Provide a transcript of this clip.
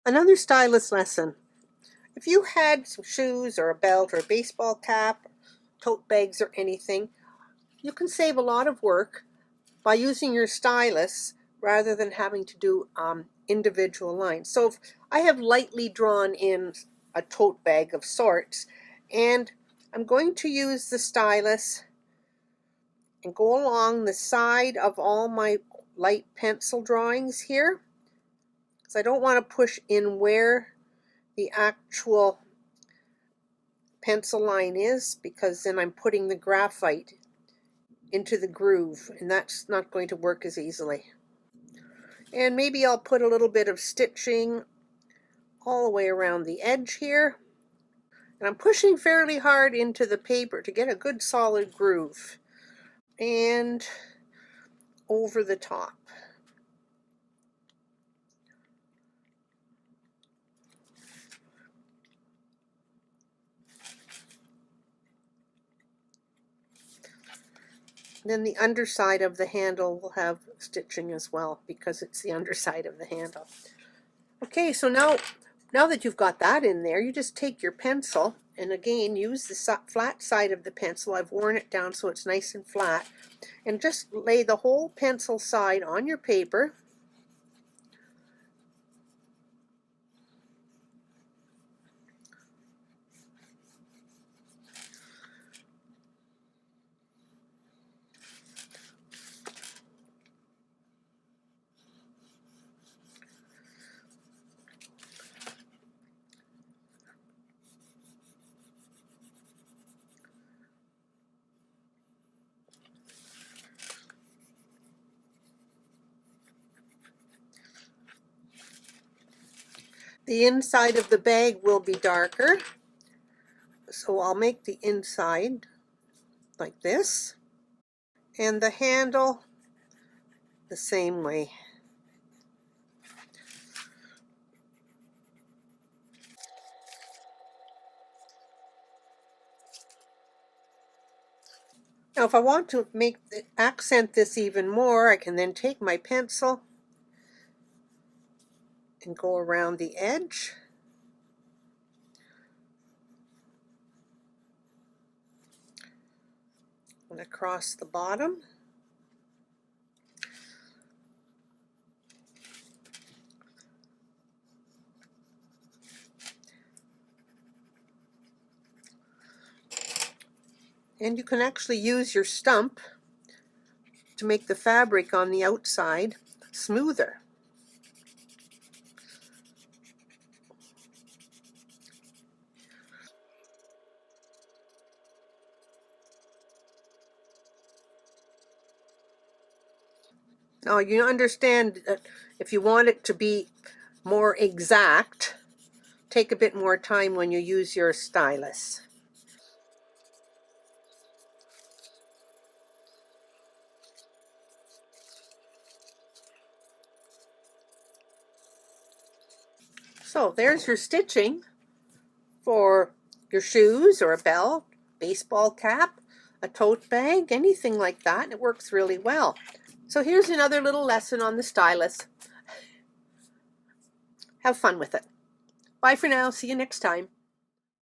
Another stylus lesson. If you had some shoes or a belt or a baseball cap, tote bags or anything, you can save a lot of work by using your stylus rather than having to do individual lines. So if I have lightly drawn in a tote bag of sorts, and I'm going to use the stylus and go along the side of all my light pencil drawings here, because I don't want to push in where the actual pencil line is, because then I'm putting the graphite into the groove and that's not going to work as easily. And maybe I'll put a little bit of stitching all the way around the edge here. And I'm pushing fairly hard into the paper to get a good solid groove. And over the top. Then the underside of the handle will have stitching as well, because it's the underside of the handle. Okay, so now that you've got that in there, you just take your pencil and again use the flat side of the pencil. I've worn it down so it's nice and flat, and just lay the whole pencil side on your paper. The inside of the bag will be darker, so I'll make the inside like this, and the handle the same way. Now if I want to accent this even more, I can then take my pencil and go around the edge. And across the bottom. And you can actually use your stump to make the fabric on the outside smoother. Now you understand that if you want it to be more exact, take a bit more time when you use your stylus. So there's your stitching for your shoes or a belt, baseball cap, a tote bag, anything like that. It works really well. So here's another little lesson on the stylus. Have fun with it. Bye for now. See you next time.